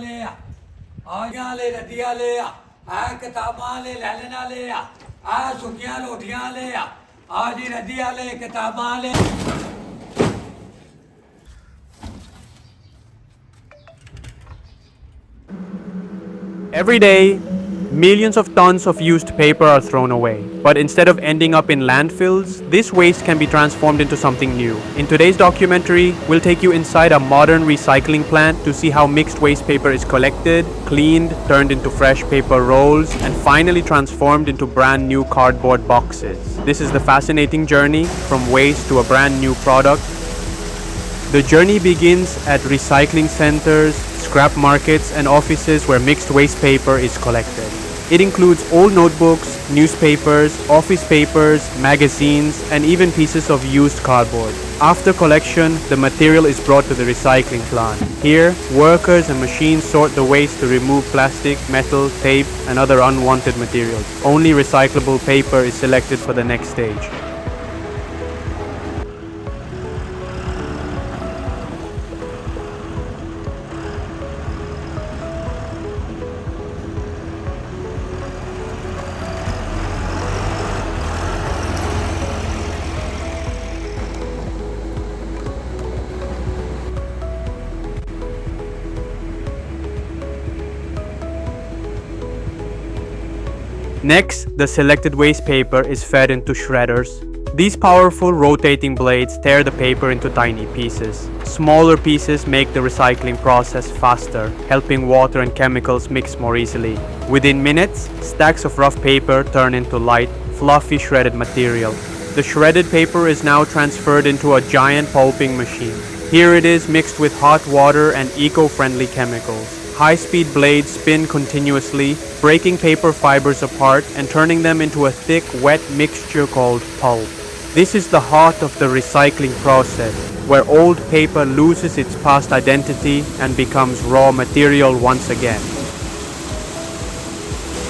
ले आ आगियां ले रद्दियां ले आ किताबां ले लैलना ले आ सुखियां रोटियां ले आ जी रद्दियां ले किताबां ले। Every day, millions of tons of used paper are thrown away. But instead of ending up in landfills, this waste can be transformed into something new. In today's documentary, we'll take you inside a modern recycling plant to see how mixed waste paper is collected, cleaned, turned into fresh paper rolls, and finally transformed into brand new cardboard boxes. This is the fascinating journey from waste to a brand new product. The journey begins at recycling centers, scrap markets, and offices where mixed waste paper is collected. It includes old notebooks, newspapers, office papers, magazines, and even pieces of used cardboard. After collection, the material is brought to the recycling plant. Here, workers and machines sort the waste to remove plastic, metal, tape, and other unwanted materials. Only recyclable paper is selected for the next stage. Next, the selected waste paper is fed into shredders. These powerful rotating blades tear the paper into tiny pieces. Smaller pieces make the recycling process faster, helping water and chemicals mix more easily. Within minutes, stacks of rough paper turn into light, fluffy shredded material. The shredded paper is now transferred into a giant pulping machine. Here it is mixed with hot water and eco-friendly chemicals. High-speed blades spin continuously, breaking paper fibers apart and turning them into a thick, wet mixture called pulp. This is the heart of the recycling process, where old paper loses its past identity and becomes raw material once again.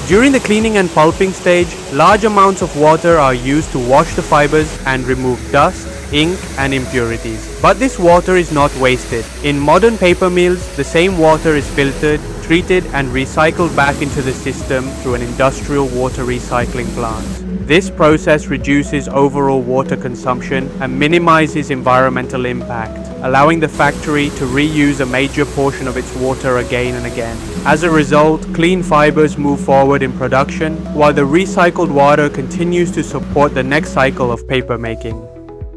During the cleaning and pulping stage, large amounts of water are used to wash the fibers and remove dust, ink, and impurities. But this water is not wasted. In modern paper mills, the same water is filtered, treated, and recycled back into the system through an industrial water recycling plant. This process reduces overall water consumption and minimizes environmental impact, allowing the factory to reuse a major portion of its water again and again. As a result, clean fibers move forward in production, while the recycled water continues to support the next cycle of paper making.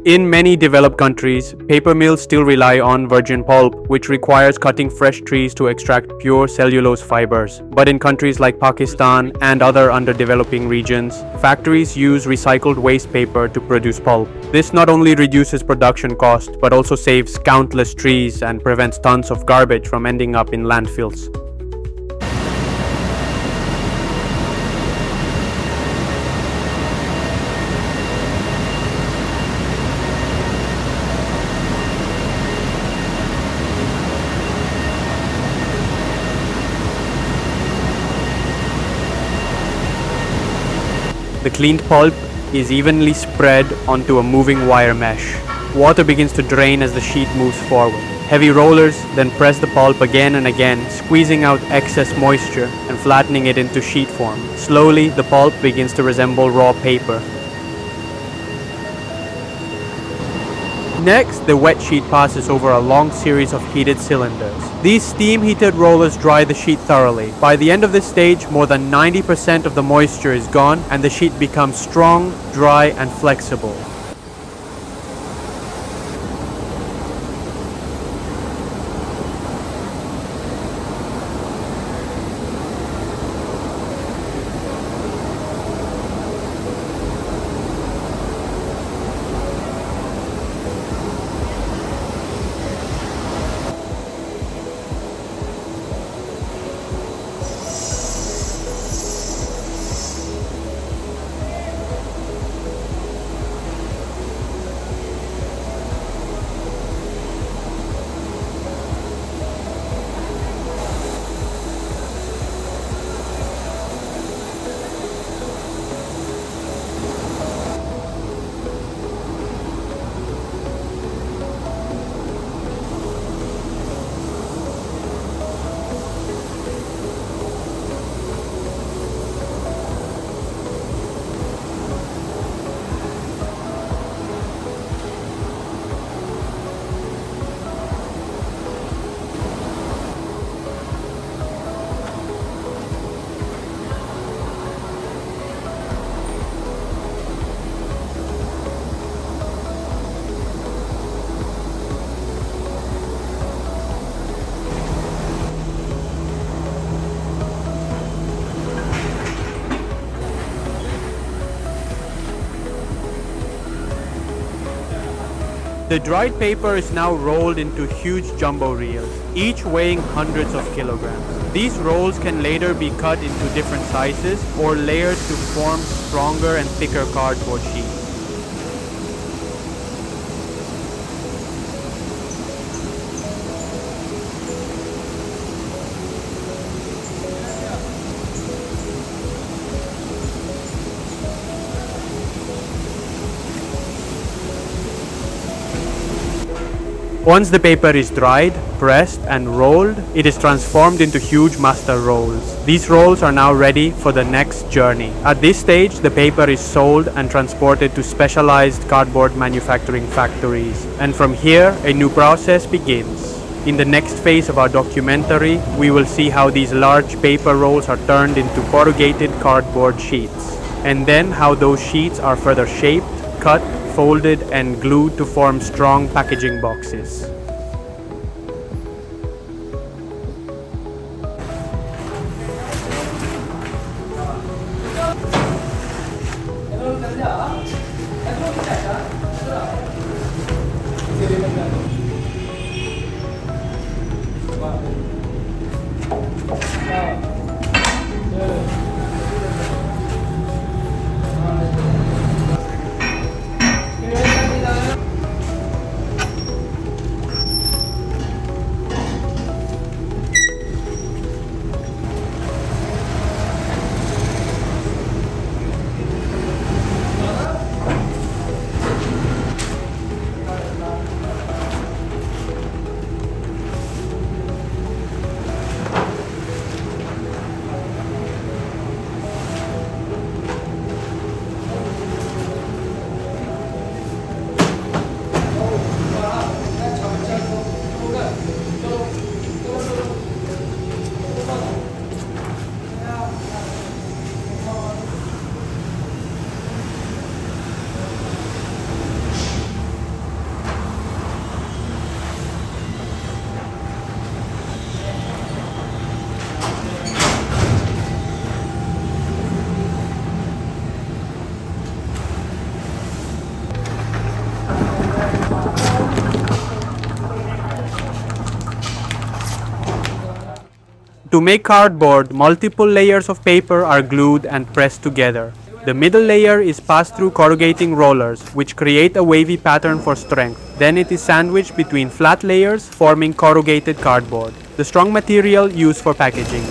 In many developed countries, paper mills still rely on virgin pulp, which requires cutting fresh trees to extract pure cellulose fibers. But in countries like Pakistan and other underdeveloping regions, factories use recycled waste paper to produce pulp. This not only reduces production cost, but also saves countless trees and prevents tons of garbage from ending up in landfills. The cleaned pulp is evenly spread onto a moving wire mesh. Water begins to drain as the sheet moves forward. Heavy rollers then press the pulp again and again, squeezing out excess moisture and flattening it into sheet form. Slowly, the pulp begins to resemble raw paper. Next, the wet sheet passes over a long series of heated cylinders. These steam-heated rollers dry the sheet thoroughly. By the end of this stage, more than 90% of the moisture is gone and the sheet becomes strong, dry, and flexible. The dried paper is now rolled into huge jumbo reels, each weighing hundreds of kilograms. These rolls can later be cut into different sizes or layered to form stronger and thicker cardboard sheets. Once the paper is dried, pressed and rolled, it is transformed into huge master rolls. These rolls are now ready for the next journey. At this stage, the paper is sold and transported to specialized cardboard manufacturing factories. And from here, a new process begins. In the next phase of our documentary, we will see how these large paper rolls are turned into corrugated cardboard sheets, and then how those sheets are further shaped, cut, folded and glued to form strong packaging boxes. To make cardboard, multiple layers of paper are glued and pressed together. The middle layer is passed through corrugating rollers, which create a wavy pattern for strength. Then it is sandwiched between flat layers, forming corrugated cardboard, the strong material used for packaging.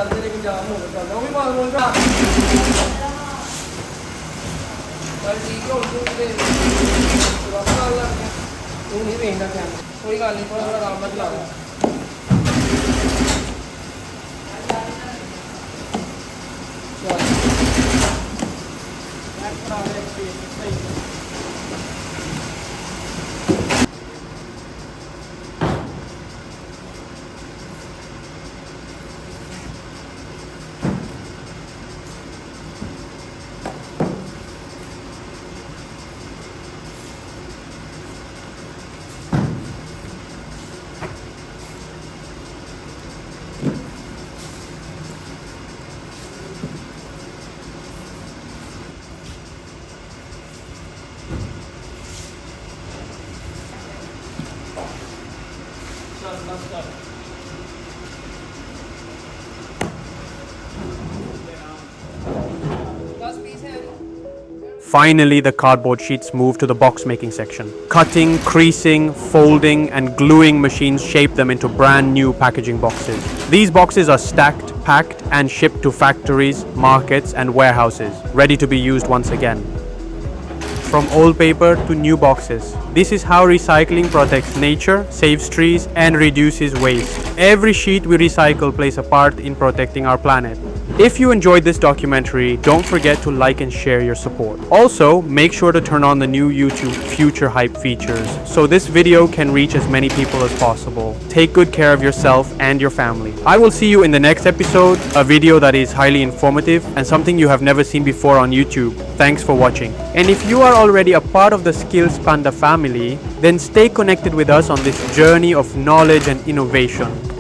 ਚੱਲਦੇ ਨੇ ਕਿ ਜਾਮ ਹੋ ਗਿਆ ਉਹ ਵੀ ਬਾਹਰ role ਪਿਆ ਪਰ ਠੀਕ ਹੋ ਜੂਗੇ ਵਾਪਸ ਆ ਲੱਗ ਗਿਆ ਤੂੰ ਨਹੀਂ ਵੇਖਦਾ ਕੈਮਰਾ ਕੋਈ ਗੱਲ ਨਹੀਂ ਥੋੜਾ ਆਰਾਮ ਨਾਲ ਚਲਾਓ Finally, the cardboard sheets move to the box making section. Cutting, creasing, folding, and gluing machines shape them into brand new packaging boxes. These boxes are stacked, packed, and shipped to factories, markets, and warehouses, ready to be used once again. From old paper to new boxes. This is how recycling protects nature, saves trees, and reduces waste. Every sheet we recycle plays a part in protecting our planet. If you enjoyed this documentary, don't forget to like and share your support. Also, make sure to turn on the new YouTube Future Hype features so this video can reach as many people as possible. Take good care of yourself and your family. I will see you in the next episode, a video that is highly informative and something you have never seen before on YouTube. Thanks for watching. And if you are already a part of the Skills Panda family, then stay connected with us on this journey of knowledge and innovation.